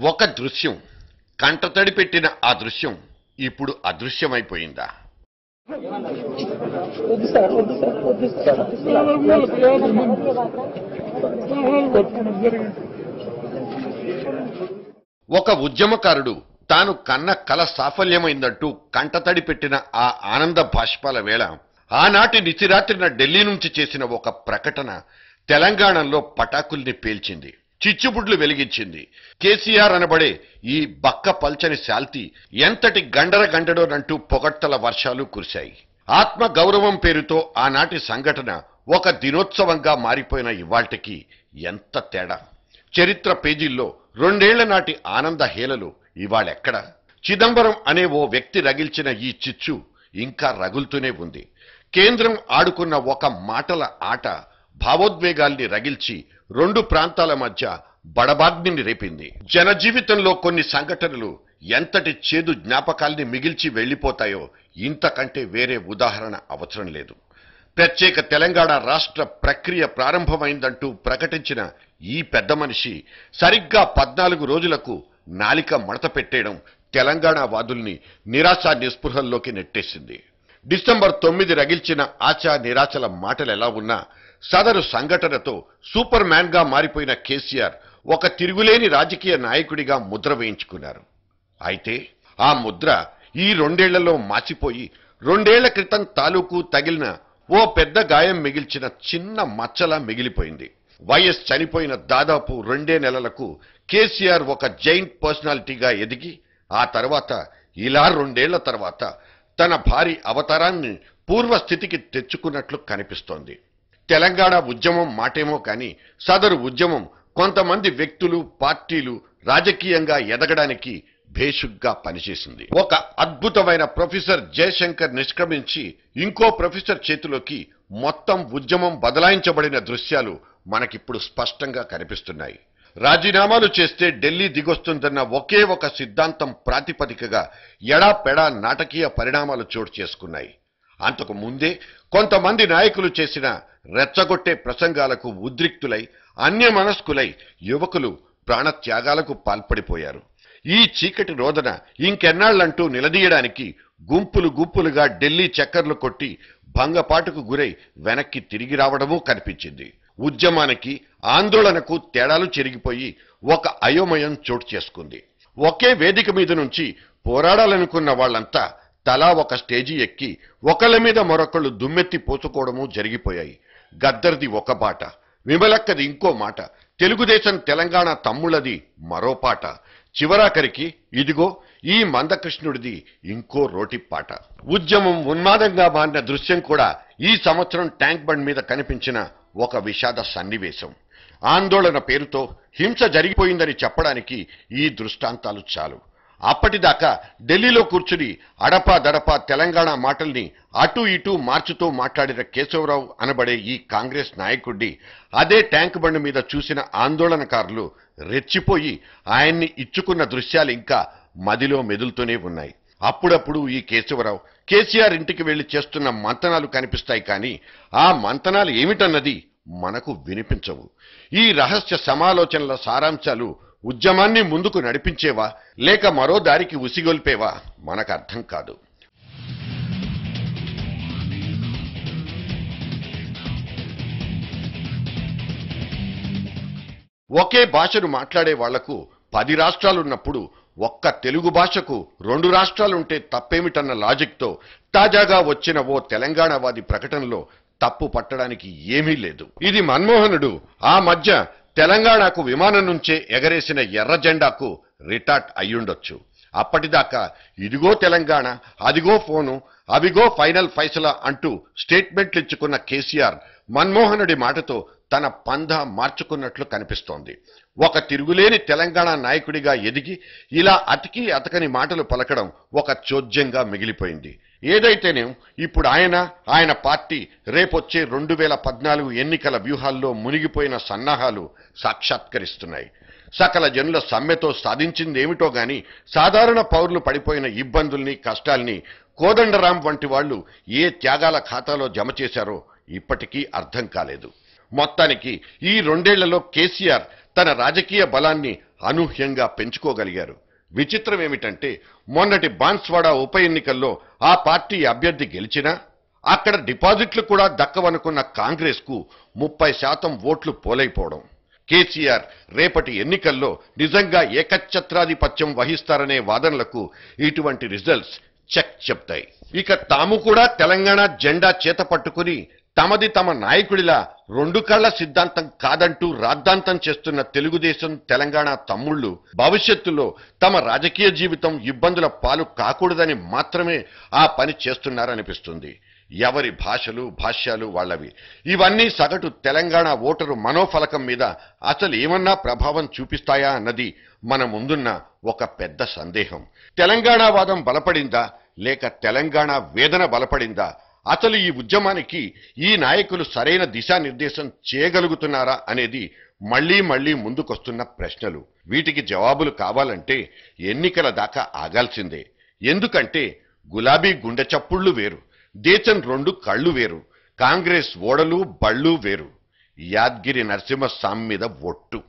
ఒక దృశ్యం కంటతడి పెట్టిన ఆ దృశ్యం ఇప్పుడు అదృశ్యమైపోయిందా? ఒక ఉద్యమకారుడు తాను కన్న కల సాఫల్యమైందంటూ కంటతడి పెట్టిన ఆ ఆనంద భాష్పాల వేళ ఆనాటి నిశిరాత్రిన ఢిల్లీ నుంచి చేసిన ఒక ప్రకటన తెలంగాణలో పటాకుల్ని పేల్చింది, చిచ్చుబుడ్లు వెలిగించింది. కేసీఆర్ అనబడే ఈ బక్క పల్చని శాల్తీ ఎంతటి గండర గండడోనంటూ పొగడ్తల వర్షాలు కురిశాయి. ఆత్మ గౌరవం పేరుతో ఆనాటి సంఘటన ఒక దినోత్సవంగా మారిపోయిన ఇవాళ్టికి ఎంత తేడా! చరిత్ర పేజీల్లో 2 ఏళ్ల నాటి ఆనంద హేళలు ఇవాళెక్కడ? చిదంబరం అనే ఓ వ్యక్తి రగిల్చిన ఈ చిచ్చు ఇంకా రగులుతూనే ఉంది. కేంద్రం ఆడుకున్న ఒక మాటల ఆట భావోద్వేగాల్ని రగిల్చి 2 ప్రాంతాల మధ్య బడబాగ్నిని రేపింది. జనజీవితంలో కొన్ని సంఘటనలు ఎంతటి చేదు జ్ఞాపకాల్ని మిగిల్చి వెళ్లిపోతాయో ఇంతకంటే వేరే ఉదాహరణ అవసరం లేదు. ప్రత్యేక తెలంగాణ రాష్ట్ర ప్రక్రియ ప్రారంభమైందంటూ ప్రకటించిన ఈ పెద్ద మనిషి సరిగ్గా 14 రోజులకు నాలిక మడత పెట్టేయడం తెలంగాణ వాదుల్ని నిరాశా నిస్పృహల్లోకి నెట్టేసింది. డిసెంబర్ 9 రగిల్చిన ఆశా నిరాశల మాటలెలా ఉన్నా సదరు సంఘటనతో సూపర్ మ్యాన్ గా మారిపోయిన కేసీఆర్ ఒక తిరుగులేని రాజకీయ నాయకుడిగా ముద్ర వేయించుకున్నారు. అయితే ఆ ముద్ర ఈ 2 ఏళ్లలో మాసిపోయి 2 ఏళ్ల క్రితం తాలూకు తగిలిన ఓ పెద్ద గాయం మిగిల్చిన చిన్న మచ్చలా మిగిలిపోయింది. వైఎస్ చనిపోయిన దాదాపు 2 నెలలకు కేసీఆర్ ఒక జైంట్ పర్సనాలిటీగా ఎదిగి ఆ తర్వాత ఇలా 2 ఏళ్ల తర్వాత తన భారీ అవతారాన్ని పూర్వస్థితికి తెచ్చుకున్నట్లు కనిపిస్తోంది. తెలంగాణ ఉద్యమం మాటేమో కానీ సదరు ఉద్యమం కొంతమంది వ్యక్తులు, పార్టీలు రాజకీయంగా ఎదగడానికి భేషుగ్గా పనిచేసింది. ఒక అద్భుతమైన ప్రొఫెసర్ జయశంకర్ నిష్క్రమించి ఇంకో ప్రొఫెసర్ చేతిలోకి మొత్తం ఉద్యమం బదలాయించబడిన దృశ్యాలు మనకిప్పుడు స్పష్టంగా కనిపిస్తున్నాయి. రాజీనామాలు చేస్తే ఢిల్లీ దిగొస్తుందన్న ఒకే ఒక సిద్ధాంతం ప్రాతిపదికగా ఎడాపెడా నాటకీయ పరిణామాలు చోటు చేసుకున్నాయి. అంతకు ముందే కొంతమంది నాయకులు చేసిన రెచ్చగొట్టే ప్రసంగాలకు ఉద్రిక్తులై అన్యమనస్కులై యువకులు ప్రాణత్యాగాలకు పాల్పడిపోయారు. ఈ చీకటి రోదన ఇంకెన్నాళ్లంటూ నిలదీయడానికి గుంపులు గుంపులుగా ఢిల్లీ చక్కర్లు కొట్టి భంగపాటుకు గురై వెనక్కి తిరిగి రావడమూ కనిపించింది. ఉద్యమానికి ఆందోళనకు తేడాలు చెరిగిపోయి ఒక అయోమయం చోటు చేసుకుంది. ఒకే వేదిక మీద నుంచి పోరాడాలనుకున్న వాళ్లంతా తలా ఒక స్టేజీ ఎక్కి ఒకళ్ళ మీద మరొకళ్ళు దుమ్మెత్తి పోసుకోవడము జరిగిపోయాయి. గద్దర్ది ఒక బాట, విమలక్కది ఇంకో మాట, తెలుగుదేశం తెలంగాణ తమ్ముళ్ళది మరో పాట, చివరాఖరికి ఇదిగో ఈ మందకృష్ణుడిది ఇంకో రోటిపాట. ఉద్యమం ఉన్మాదంగా మారిన దృశ్యం కూడా ఈ సంవత్సరం ట్యాంక్ బండ్ మీద కనిపించిన ఒక విషాద సన్నివేశం. ఆందోళన పేరుతో హింస జరిగిపోయిందని చెప్పడానికి ఈ దృష్టాంతాలు చాలు. అప్పటిదాకా ఢిల్లీలో కూర్చుని అడపా దడపా తెలంగాణ మాటల్ని అటూ ఇటూ మార్చుతూ మాట్లాడిన కేశవరావు అనబడే ఈ కాంగ్రెస్ నాయకుడిని అదే ట్యాంక్ బండ్ మీద చూసిన ఆందోళనకారులు రెచ్చిపోయి ఆయన్ని ఇచ్చుకున్న దృశ్యాలు ఇంకా మదిలో మెదులుతూనే ఉన్నాయి. అప్పుడప్పుడు ఈ కేశవరావు కేసీఆర్ ఇంటికి వెళ్లి చేస్తున్న మంతనాలు కనిపిస్తాయి, కానీ ఆ మంతనాలు ఏమిటన్నది మనకు వినిపించవు. ఈ రహస్య సమాలోచనల సారాంశాలు ఉద్యమాన్ని ముందుకు నడిపించేవా లేక మరో దారికి ఉసిగొల్పేవా మనకు అర్థం కాదు. ఒకే భాషను మాట్లాడే వాళ్లకు 10 రాష్ట్రాలున్నప్పుడు ఒక్క తెలుగు భాషకు 2 రాష్ట్రాలుంటే తప్పేమిటన్న లాజిక్తో తాజాగా వచ్చిన ఓ తెలంగాణవాది ప్రకటనలో తప్పు పట్టడానికి ఏమీ లేదు. ఇది మన్మోహనుడు ఆ మధ్య తెలంగాణకు విమానం నుంచే ఎగరేసిన ఎర్ర జెండాకు రిటార్ట్ అయ్యుండొచ్చు. అప్పటిదాకా ఇదిగో తెలంగాణ, అదిగో ఫోను, అవిగో ఫైనల్ ఫైసలా అంటూ స్టేట్మెంట్లు ఇచ్చుకున్న కేసీఆర్ మన్మోహనుడి మాటతో తన పంధ మార్చుకున్నట్లు కనిపిస్తోంది. ఒక తిరుగులేని తెలంగాణ నాయకుడిగా ఎదిగి ఇలా అతికి అతకని మాటలు పలకడం ఒక చోద్యంగా మిగిలిపోయింది. ఏదైతేనే ఇప్పుడు ఆయన పార్టీ రేపొచ్చే 2014 ఎన్నికల వ్యూహాల్లో మునిగిపోయిన సన్నాహాలు సాక్షాత్కరిస్తున్నాయి. సకల జనుల సమ్మెతో సాధించిందేమిటో గాని సాధారణ పౌరులు పడిపోయిన ఇబ్బందుల్ని, కష్టాల్ని కోదండరాం వంటి వాళ్లు ఏ త్యాగాల ఖాతాలో జమ చేశారో ఇప్పటికీ అర్థం కాలేదు. మొత్తానికి ఈ 2 ఏళ్లలో కేసీఆర్ తన రాజకీయ బలాన్ని అనూహ్యంగా పెంచుకోగలిగారు. విచిత్రం ఏమిటంటే మొన్నటి బాన్స్వాడ ఉప ఎన్నికల్లో ఆ పార్టీ అభ్యర్థి గెలిచినా అక్కడ డిపాజిట్లు కూడా దక్కవనుకున్న కాంగ్రెస్ కు 30% ఓట్లు పోలైపోవడం. కేసీఆర్ రేపటి ఎన్నికల్లో నిజంగా ఏకఛత్రాధిపత్యం వహిస్తారనే వాదనలకు ఇటువంటి రిజల్ట్స్ చెక్ చెప్తాయి. ఇక తాము కూడా తెలంగాణ జెండా చేత పట్టుకుని తమది తమ నాయకుడిలా 2 కళ్ల సిద్ధాంతం కాదంటూ రాద్ధాంతం చేస్తున్న తెలుగుదేశం తెలంగాణ తమ్ముళ్లు భవిష్యత్తులో తమ రాజకీయ జీవితం ఇబ్బందుల పాలు కాకూడదని మాత్రమే ఆ పని చేస్తున్నారనిపిస్తుంది. ఎవరి భాషలు భాష్యాలు వాళ్ళవి. ఇవన్నీ సగటు తెలంగాణ ఓటరు మనోఫలకం మీద అసలు ఏమన్నా ప్రభావం చూపిస్తాయా అన్నది మన ముందున్న ఒక పెద్ద సందేహం. తెలంగాణ వాదం బలపడిందా లేక తెలంగాణ వేదన బలపడిందా? అసలు ఈ ఉద్యమానికి ఈ నాయకులు సరైన దిశానిర్దేశం చేయగలుగుతున్నారా అనేది మళ్లీ మళ్లీ ముందుకొస్తున్న ప్రశ్నలు. వీటికి జవాబులు కావాలంటే ఎన్నికల దాకా ఆగాల్సిందే. ఎందుకంటే గులాబీ గుండె చప్పుళ్లు వేరు, దేశం 2 కళ్ళు వేరు, కాంగ్రెస్ ఓడలు బళ్ళు వేరు. యాద్గిరి నరసింహస్వామి మీద ఒట్టు.